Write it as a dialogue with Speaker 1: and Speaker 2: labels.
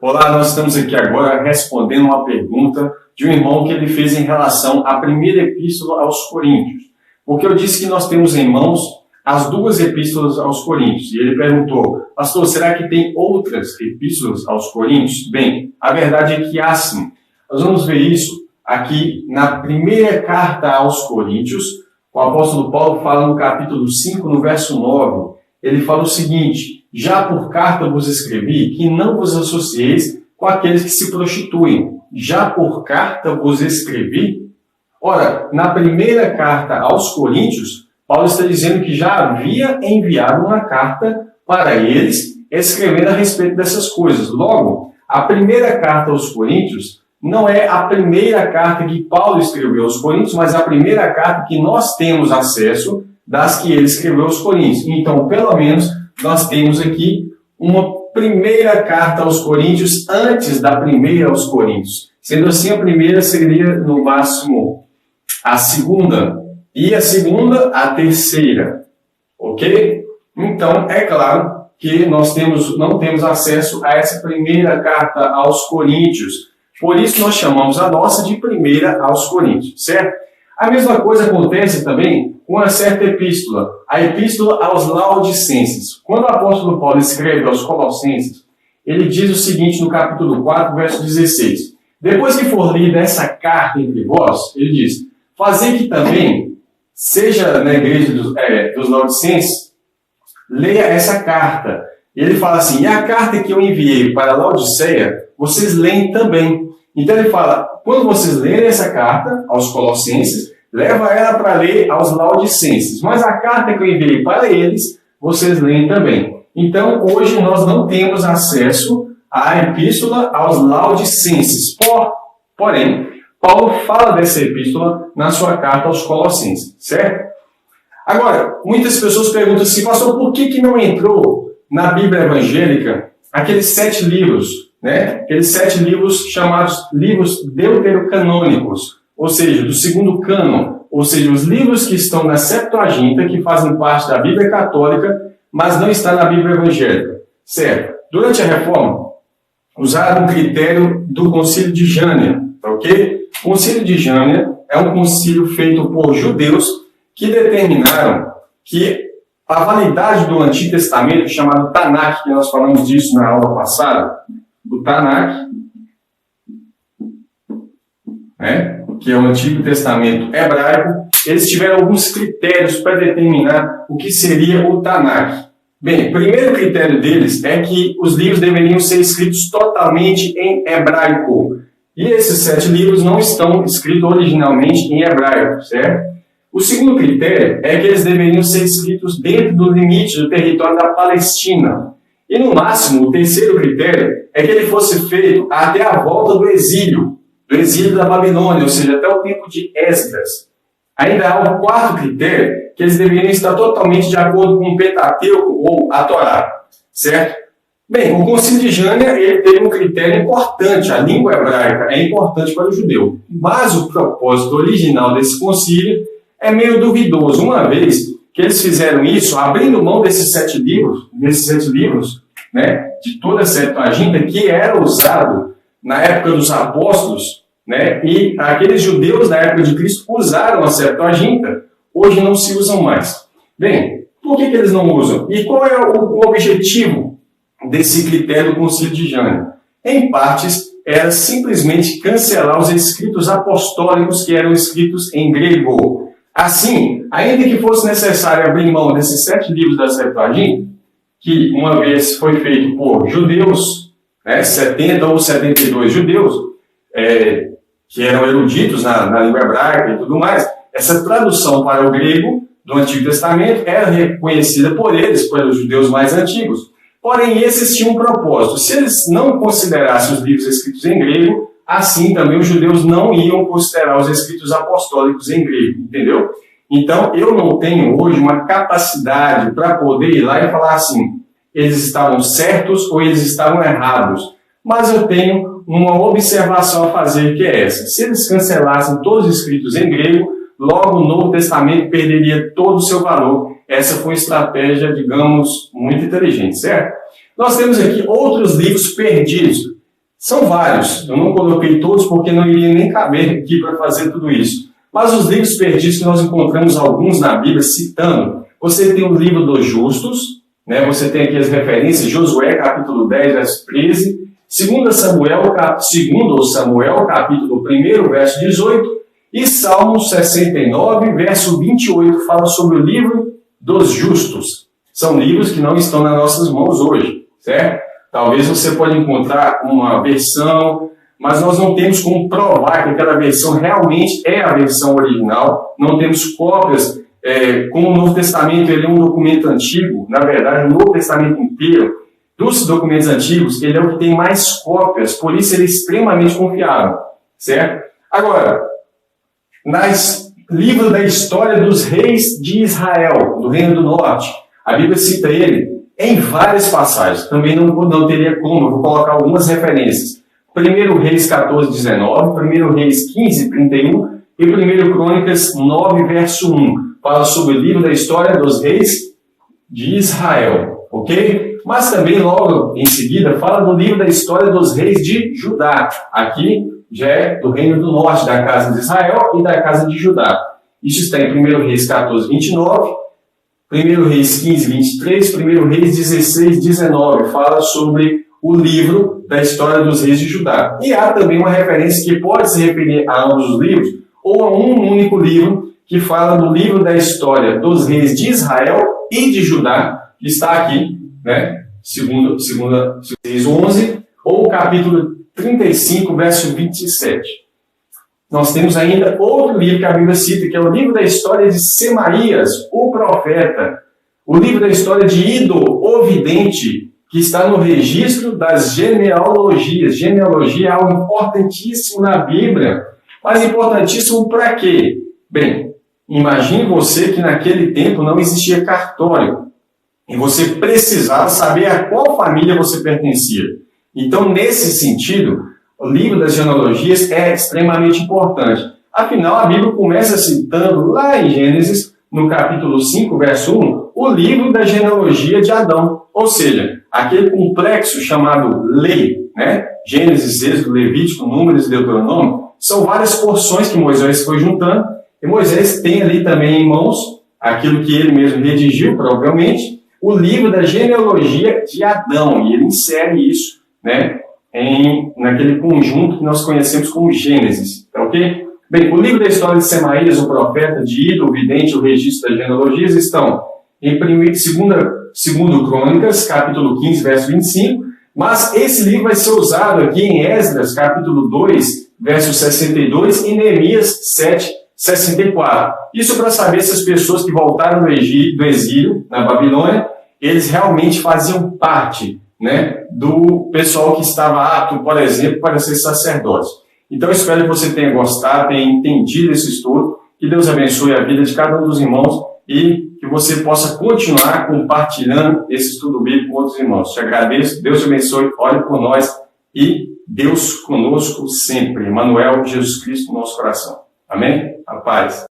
Speaker 1: Olá, nós estamos aqui agora respondendo uma pergunta de um irmão que ele fez em relação à primeira epístola aos Coríntios. Porque eu disse que nós temos em mãos as duas epístolas aos Coríntios. E ele perguntou, pastor, será que tem outras epístolas aos Coríntios? Bem, a verdade é que há sim. Nós vamos ver isso aqui na primeira carta aos Coríntios. O apóstolo Paulo fala no capítulo 5, no verso 9. Ele fala o seguinte: já por carta vos escrevi que não vos associeis com aqueles que se prostituem. Já por carta vos escrevi. Ora, na primeira carta aos Coríntios, Paulo está dizendo que já havia enviado uma carta para eles, escrevendo a respeito dessas coisas. Logo, a primeira carta aos Coríntios não é a primeira carta que Paulo escreveu aos Coríntios, mas a primeira carta que nós temos acesso das que ele escreveu aos Coríntios. Então, pelo menos, nós temos aqui uma primeira carta aos Coríntios antes da primeira aos Coríntios. Sendo assim, a primeira seria, no máximo, a segunda. E a segunda, a terceira. Ok? Então, é claro que nós não temos acesso a essa primeira carta aos Coríntios. Por isso, nós chamamos a nossa de primeira aos Coríntios, certo? A mesma coisa acontece também com uma certa epístola, a epístola aos Laodicenses. Quando o apóstolo Paulo escreve aos Colossenses, ele diz o seguinte no capítulo 4, verso 16. Depois que for lida essa carta entre vós, ele diz, fazei que também seja na igreja dos Laodicenses, leia essa carta. Ele fala assim, e a carta que eu enviei para Laodiceia, vocês leem também. Então ele fala, quando vocês lerem essa carta aos Colossenses, leva ela para ler aos Laodicenses. Mas a carta que eu enviei para eles, vocês leem também. Então, hoje nós não temos acesso à epístola aos Laodicenses. Porém, Paulo fala dessa epístola na sua carta aos Colossenses, certo? Agora, muitas pessoas perguntam assim, pastor, por que não entrou na Bíblia evangélica aqueles 7 livros, né? Aqueles 7 livros chamados livros deuterocanônicos, ou seja, do segundo cânon, ou seja, os livros que estão na Septuaginta, que fazem parte da Bíblia católica, mas não está na Bíblia evangélica, certo? Durante a Reforma, usaram um critério do Concílio de Jânia, ok? O Concílio de Jânia é um concílio feito por judeus que determinaram que a validade do Antigo Testamento, chamado Tanakh, que nós falamos disso na aula passada, o Tanakh, né, que é o Antigo Testamento hebraico, eles tiveram alguns critérios para determinar o que seria o Tanakh. Bem, o primeiro critério deles é que os livros deveriam ser escritos totalmente em hebraico. E esses 7 livros não estão escritos originalmente em hebraico, certo? O segundo critério é que eles deveriam ser escritos dentro do limite do território da Palestina. E no máximo, o terceiro critério é que ele fosse feito até a volta do exílio da Babilônia, ou seja, até o tempo de Esdras. Ainda há um quarto critério, que eles deveriam estar totalmente de acordo com o Pentateuco ou a Torá, certo? Bem, o Concílio de Jânia ele teve um critério importante, a língua hebraica é importante para o judeu, mas o propósito original desse concílio é meio duvidoso, uma vez que eles fizeram isso, abrindo mão desses 7 livros, né, de toda a Septuaginta, que era usado na época dos apóstolos, né, e aqueles judeus da época de Cristo usaram a Septuaginta, hoje não se usam mais. Bem, por que eles não usam? E qual é o objetivo desse critério do Concílio de Jânia? Em partes, era simplesmente cancelar os escritos apostólicos que eram escritos em grego. Assim, ainda que fosse necessário abrir mão desses 7 livros da Septuaginta, que uma vez foi feito por judeus, 70 ou 72 judeus, que eram eruditos na língua hebraica e tudo mais, essa tradução para o grego do Antigo Testamento era reconhecida por eles, pelos judeus mais antigos. Porém, esses tinham um propósito. Se eles não considerassem os livros escritos em grego, assim também os judeus não iam considerar os escritos apostólicos em grego, entendeu? Então, eu não tenho hoje uma capacidade para poder ir lá e falar assim, eles estavam certos ou eles estavam errados. Mas eu tenho uma observação a fazer, que é essa. Se eles cancelassem todos os escritos em grego, logo o Novo Testamento perderia todo o seu valor. Essa foi uma estratégia, digamos, muito inteligente, certo? Nós temos aqui outros livros perdidos, São vários, eu não coloquei todos porque não iria nem caber aqui para fazer tudo isso. Mas os livros perdidos que nós encontramos alguns na Bíblia citando, você tem o livro dos justos, né? Você tem aqui as referências, Josué capítulo 10, verso 13, 2 Samuel, capítulo 1, verso 18, e Salmo 69, verso 28, fala sobre o livro dos justos. São livros que não estão nas nossas mãos hoje, certo? Talvez você pode encontrar uma versão, mas nós não temos como provar que aquela versão realmente é a versão original. Não temos cópias, como o Novo Testamento ele é um documento antigo. Na verdade, o Novo Testamento inteiro, dos documentos antigos, ele é o que tem mais cópias, por isso ele é extremamente confiável, certo? Agora, livro da história dos reis de Israel, do Reino do Norte, a Bíblia cita ele em várias passagens, também não teria como, eu vou colocar algumas referências. 1 Reis 14, 19, 1 Reis 15, 31 e 1 Crônicas 9, verso 1. Fala sobre o livro da história dos reis de Israel, ok? Mas também, logo em seguida, fala do livro da história dos reis de Judá. Aqui já é do Reino do Norte, da casa de Israel e da casa de Judá. Isso está em 1 Reis 14, 29, 1 Reis 15, 23, 1 Reis 16, 19, fala sobre o livro da história dos reis de Judá. E há também uma referência que pode se referir a ambos os livros, ou a um único livro, que fala do livro da história dos reis de Israel e de Judá, que está aqui, né? Segunda Reis 11, ou o capítulo 35, verso 27. Nós temos ainda outro livro que a Bíblia cita, que é o livro da história de Semaías, o profeta. O livro da história de Ido, o vidente, que está no registro das genealogias. Genealogia é algo importantíssimo na Bíblia. Mas importantíssimo para quê? Bem, imagine você que naquele tempo não existia cartório. E você precisava saber a qual família você pertencia. Então, nesse sentido, o livro das genealogias é extremamente importante. Afinal, a Bíblia começa citando lá em Gênesis, no capítulo 5, verso 1, o livro da genealogia de Adão. Ou seja, aquele complexo chamado lei, né? Gênesis, Êxodo, Levítico, Números e Deuteronômio, são várias porções que Moisés foi juntando, e Moisés tem ali também em mãos aquilo que ele mesmo redigiu, provavelmente, o livro da genealogia de Adão, e ele insere isso, né, naquele conjunto que nós conhecemos como Gênesis, tá ok? Bem, o livro da história de Semaías, o profeta, de Ido, o vidente, o registro das genealogias, estão em 2 Crônicas, capítulo 15, verso 25, mas esse livro vai ser usado aqui em Esdras, capítulo 2, verso 62, e Neemias 7, 64. Isso para saber se as pessoas que voltaram do exílio, na Babilônia, eles realmente faziam parte, né, do pessoal que estava apto, por exemplo, para ser sacerdote. Então, eu espero que você tenha gostado, tenha entendido esse estudo, que Deus abençoe a vida de cada um dos irmãos e que você possa continuar compartilhando esse estudo bíblico com outros irmãos. Te agradeço, Deus te abençoe, ore por nós e Deus conosco sempre. Emmanuel, Jesus Cristo no nosso coração. Amém? A paz.